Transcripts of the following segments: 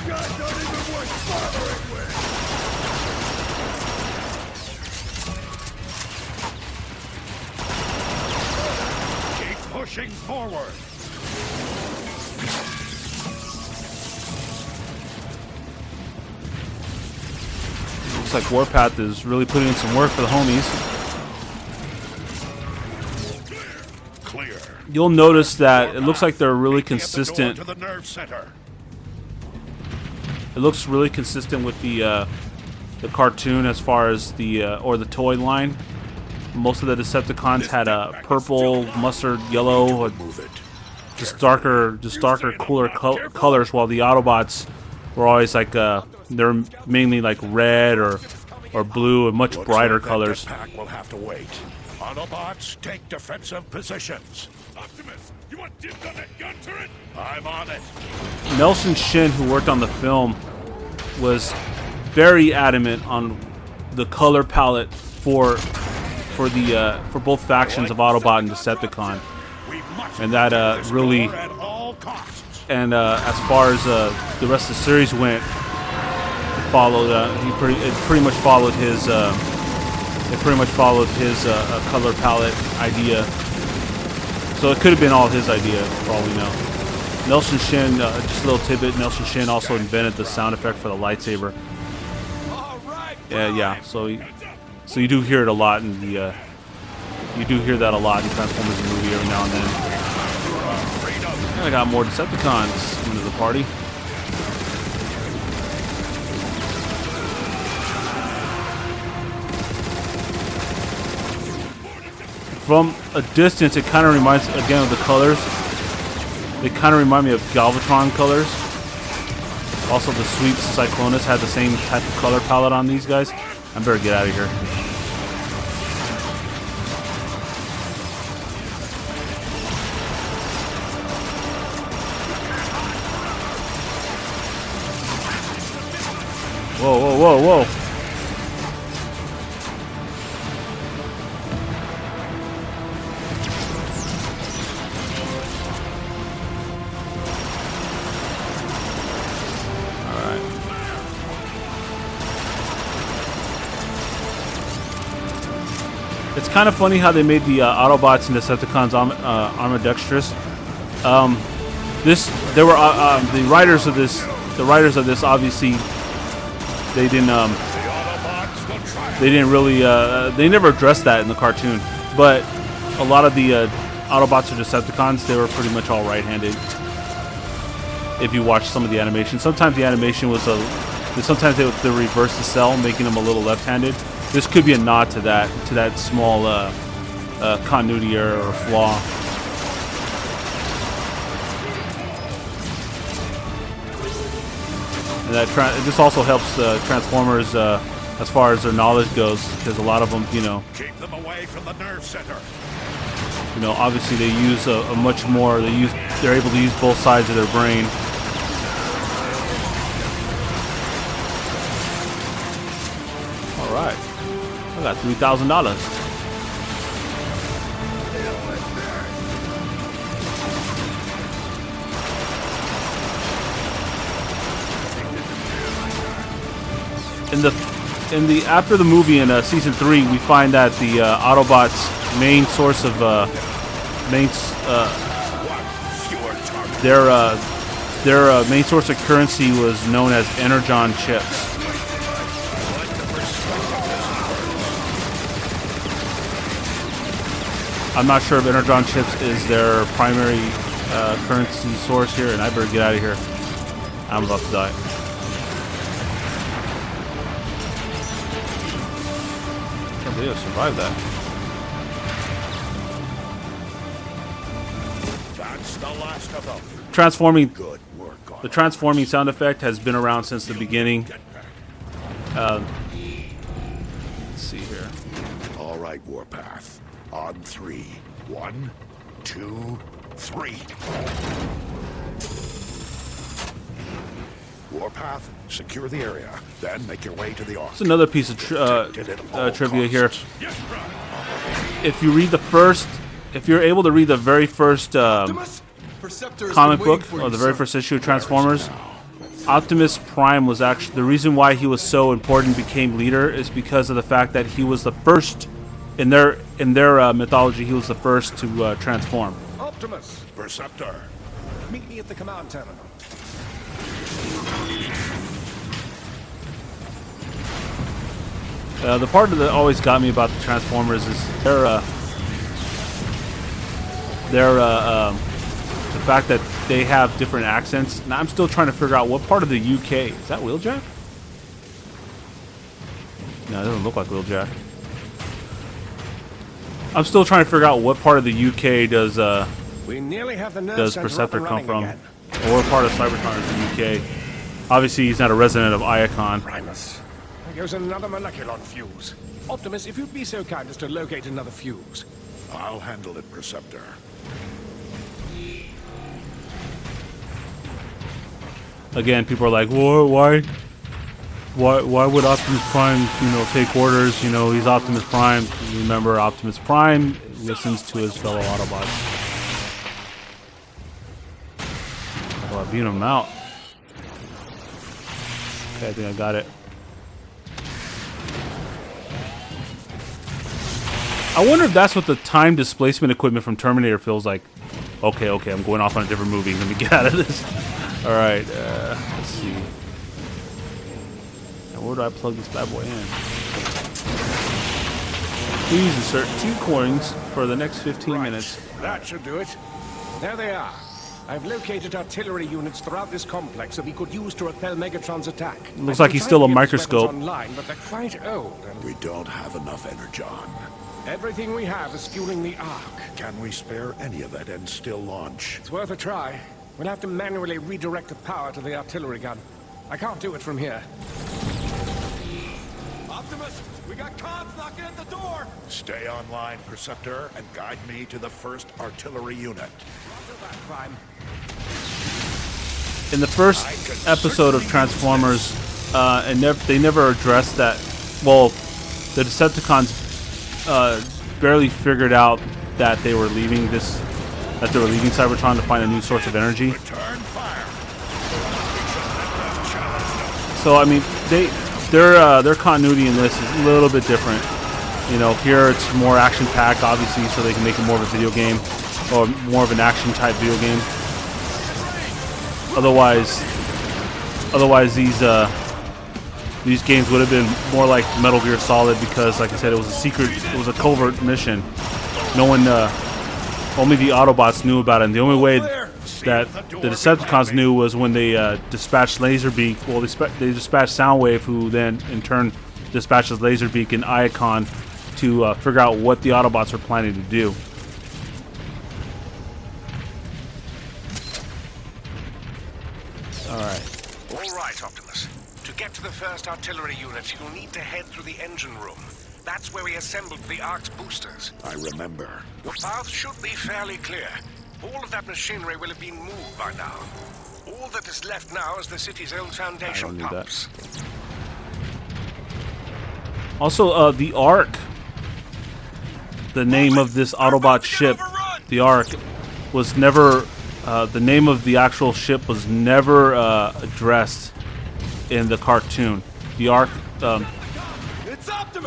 guys aren't even worth bothering with! Keep pushing forward! Looks like Warpath is really putting in some work for the homies. Clear. You'll notice that it looks like they're really consistent. To the nerve center. It looks really consistent with the cartoon as far as the or the toy line. Most of the Decepticons had a purple, mustard, yellow, just darker, cooler colors, while the Autobots were always like they're mainly like red or blue and much brighter colors. Pack will have to wait. Autobots, take defensive positions. Optimus, you want dibs on that gun turret? I'm on it. Nelson Shin, who worked on the film, was very adamant on the color palette for both factions of Autobot and Decepticon, and that really. And as far as the rest of the series went, it followed. It pretty much followed his. It pretty much followed his color palette idea. So it could have been all his idea, for all we know. Nelson Shin, just a little tidbit. Nelson Shin also invented the sound effect for the lightsaber. Yeah. So you do hear it a lot in the. You do hear that a lot in Transformers the movie every now and then. And I got more Decepticons into the party. From a distance, it kind of reminds, again, of the colors. They kind of remind me of Galvatron colors. Also, the Sweeps Cyclonus had the same type of color palette on these guys. I better get out of here. Whoa. Alright. It's kind of funny how they made the Autobots and Decepticons ambidextrous. There were the writers of this. The writers of this obviously. They didn't really. They never addressed that in the cartoon. But a lot of the Autobots or Decepticons, they were pretty much all right-handed. If you watch some of the animation, sometimes the animation was sometimes they would reverse the cell, making them a little left-handed. This could be a nod to that small continuity error or flaw. And this also helps Transformers as far as their knowledge goes, because a lot of them, keep them away from the nerve center. Obviously they use a much more. They're able to use both sides of their brain. All right, I got $3,000. In the after the movie in season 3, we find that the Autobots' main source of their main source of currency was known as Energon chips. I'm not sure if Energon chips is their primary currency source here, and I better get out of here. I'm about to die. They have survived that. That's the last of them. The transforming sound effect has been around since the beginning. Let's see here. All right, Warpath. On 3. 1, 2, 3. Warpath, secure the area. Then make your way to the office. That's another piece of trivia here. If you read if you're able to read the very first comic book or the very first issue of Transformers, Optimus Prime was actually the reason why he was so important, became leader, is because of the fact that he was the first in their mythology. He was the first to transform. Optimus, Perceptor. meet me at the command terminal. The part that always got me about the Transformers is the fact that they have different accents. And I'm still trying to figure out what part of the UK is that. Wheeljack? No, it doesn't look like Wheeljack. I'm still trying to figure out what part of the UK does We nearly have the nerve does center Perceptor up and come running from, again. or what part of Cybertron is the UK? Obviously, he's not a resident of Iacon. Primus. There goes another molecular fuse. Optimus, if you'd be so kind as to locate another fuse. I'll handle it, Perceptor. Again, people are like, why would Optimus Prime, take orders? He's Optimus Prime. Remember, Optimus Prime listens to his fellow Autobots. Oh, I beat him out. Okay, I think I got it. I wonder if that's what the time displacement equipment from Terminator feels like. Okay, I'm going off on a different movie. Let me get out of this. All right, let's see. Now, where do I plug this bad boy in? Please insert 2 coins for the next 15 minutes. That should do it. There they are. I've located artillery units throughout this complex that we could use to repel Megatron's attack. Looks like he's still a microscope. Online, but they're quite old. And We don't have enough energon. everything we have is fueling the Ark. Can we spare any of it and still launch? It's worth a try. We'll have to manually redirect the power to the artillery gun. I can't do it from here. Optimus, we got cops knocking at the door. Stay online, Perceptor, and guide me to the first artillery unit. Roger that, Prime. In the first episode of Transformers, they never addressed that. Well, the Decepticons barely figured out that they were leaving Cybertron to find a new source of energy. Return fire. So I mean, their continuity in this is a little bit different. Here it's more action-packed, obviously, so they can make it more of a video game or more of an action-type video game. Otherwise these games would have been more like Metal Gear Solid because, like I said, it was a covert mission. No one, only the Autobots knew about it. And the only way that the Decepticons knew was when they dispatched Laserbeak. Well, they dispatched Soundwave, who then in turn dispatches Laserbeak and Iacon to figure out what the Autobots were planning to do. All right, Optimus. To get to the first artillery unit, you'll need to head through the engine room. That's where we assembled the Ark's boosters. I remember. Your path should be fairly clear. All of that machinery will have been moved by now. All that is left now is the city's old foundation pumps. Also, the Ark, the name of this Autobot ship, the Ark, was never, the name of the actual ship was never addressed in the cartoon. The Ark,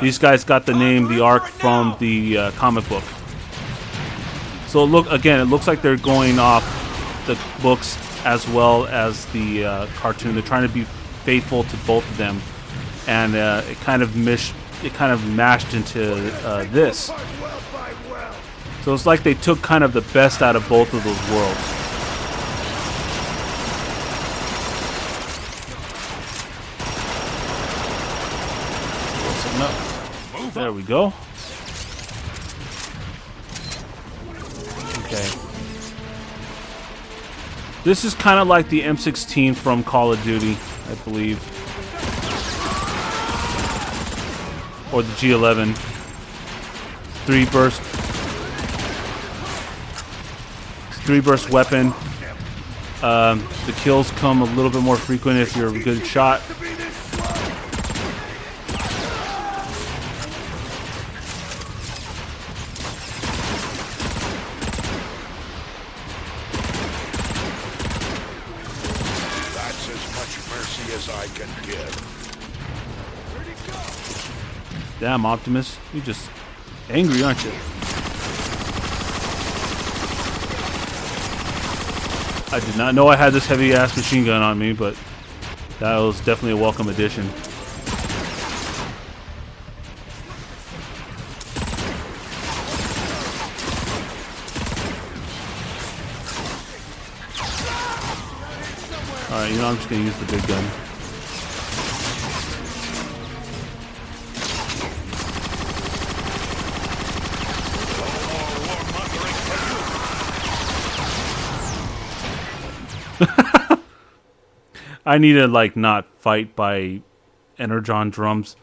these guys got the name the Ark from the comic book. So it looks like they're going off the books as well as the cartoon. They're trying to be faithful to both of them, and it kind of mashed into this. So it's like they took kind of the best out of both of those worlds. There we go. Okay. This is kind of like the M16 from Call of Duty, I believe. Or the G11. 3-burst weapon. The kills come a little bit more frequent if you're a good shot. as I can give. Damn, Optimus. You're just angry, aren't you? I did not know I had this heavy-ass machine gun on me, but that was definitely a welcome addition. Alright, you know, I'm just gonna use the big gun. I need to, like, not fight by Energon drums.